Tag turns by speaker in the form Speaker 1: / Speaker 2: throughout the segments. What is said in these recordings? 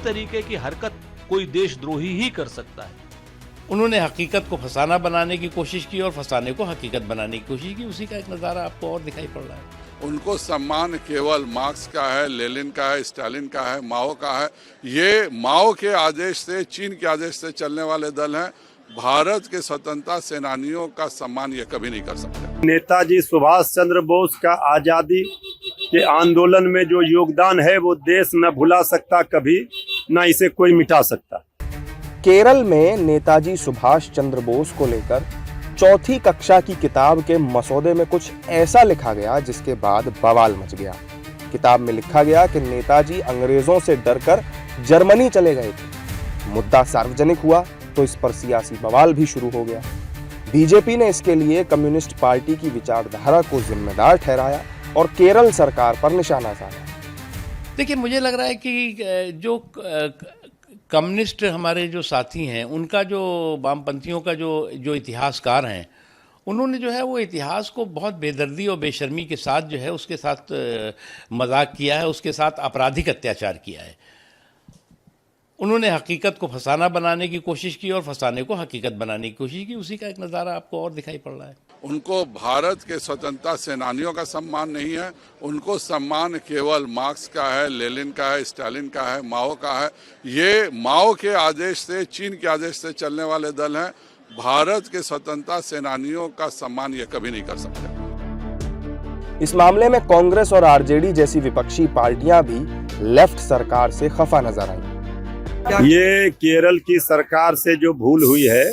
Speaker 1: इस तरीके की हरकत कोई देशद्रोही ही कर सकता है।
Speaker 2: उन्होंने हकीकत को फसाना बनाने की कोशिश की और फसाने को हकीकत बनाने की कोशिश की। उसी का एक नज़ारा आपको और दिखाई पड़ रहा है।
Speaker 3: उनको सम्मान केवल मार्क्स का है, लेनिन का है, स्टालिन का है, माओ का है। ये माओ के आदेश से, चीन के आदेश से चलने वाले दल हैं। भारत के स्वतंत्रता सेनानियों का सम्मान ये कभी नहीं कर सकते।
Speaker 4: नेताजी सुभाष चंद्र बोस का आज़ादी के आंदोलन में जो योगदान है वो देश न भुला सकता कभी, न इसे कोई मिटा सकता।
Speaker 5: केरल में नेताजी सुभाष चंद्र बोस को लेकर चौथी कक्षा की किताब के मसौदे में कुछ ऐसा लिखा गया जिसके बाद बवाल मच गया। किताब में लिखा गया कि नेताजी अंग्रेजों से डरकर जर्मनी चले गए थे। मुद्दा सार्वजनिक हुआ तो इस पर सियासी बवाल भी शुरू हो गया। बीजेपी ने इसके लिए कम्युनिस्ट पार्टी की विचारधारा को जिम्मेदार ठहराया और केरल सरकार पर निशाना साधा।
Speaker 2: देखिए, मुझे लग रहा है कि जो कम्युनिस्ट हमारे जो साथी हैं, उनका जो वामपंथियों का जो इतिहासकार हैं, उन्होंने जो है वो इतिहास को बहुत बेदर्दी और बेशर्मी के साथ जो है उसके साथ मजाक किया है, उसके साथ आपराधिक अत्याचार किया है। उन्होंने हकीकत को फसाना बनाने की कोशिश की और फसाने को हकीकत बनाने की कोशिश की। उसी का एक नज़ारा आपको और दिखाई पड़ रहा है।
Speaker 3: उनको भारत के स्वतंत्रता सेनानियों का सम्मान नहीं है। उनको सम्मान केवल मार्क्स का है, लेनिन का है, स्टालिन का है, माओ का है। ये माओ के आदेश से, चीन के आदेश से चलने वाले दल हैं। भारत के स्वतंत्रता सेनानियों का सम्मान ये कभी नहीं कर सकते।
Speaker 5: इस मामले में कांग्रेस और आरजेडी जैसी विपक्षी पार्टियां भी लेफ्ट सरकार से खफा नजर आई।
Speaker 4: ये केरल की सरकार से जो भूल हुई है,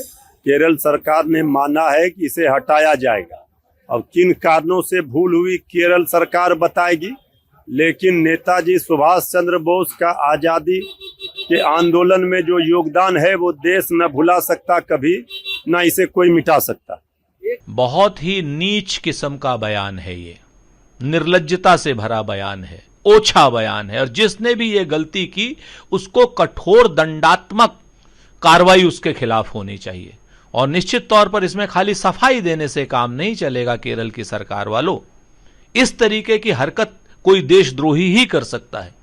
Speaker 4: केरल सरकार ने माना है कि इसे हटाया जाएगा। अब किन कारणों से भूल हुई केरल सरकार बताएगी, लेकिन नेताजी सुभाष चंद्र बोस का आज़ादी के आंदोलन में जो योगदान है वो देश न भुला सकता कभी, न इसे कोई मिटा सकता।
Speaker 1: बहुत ही नीच किस्म का बयान है ये, निर्लज्जता से भरा बयान है, ओछा बयान है। और जिसने भी ये गलती की उसको कठोर दंडात्मक कार्रवाई उसके खिलाफ होनी चाहिए। और निश्चित तौर पर इसमें खाली सफाई देने से काम नहीं चलेगा। केरल की सरकार वालों, इस तरीके की हरकत कोई देशद्रोही ही कर सकता है।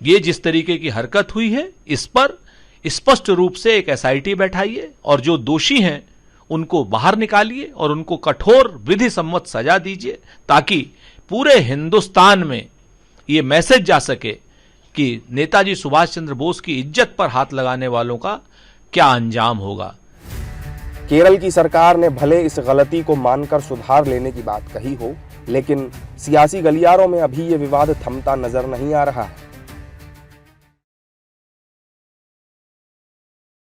Speaker 1: ये जिस तरीके की हरकत हुई है, इस पर स्पष्ट रूप से एक एसआईटी बैठाइए और जो दोषी हैं उनको बाहर निकालिए और उनको कठोर विधि सम्मत सजा दीजिए, ताकि पूरे हिंदुस्तान में ये मैसेज जा सके कि नेताजी सुभाष चंद्र बोस की इज्जत पर हाथ लगाने वालों का क्या अंजाम होगा।
Speaker 5: केरल की सरकार ने भले इस गलती को मानकर सुधार लेने की बात कही हो, लेकिन सियासी गलियारों में अभी ये विवाद थमता नजर नहीं आ रहा है।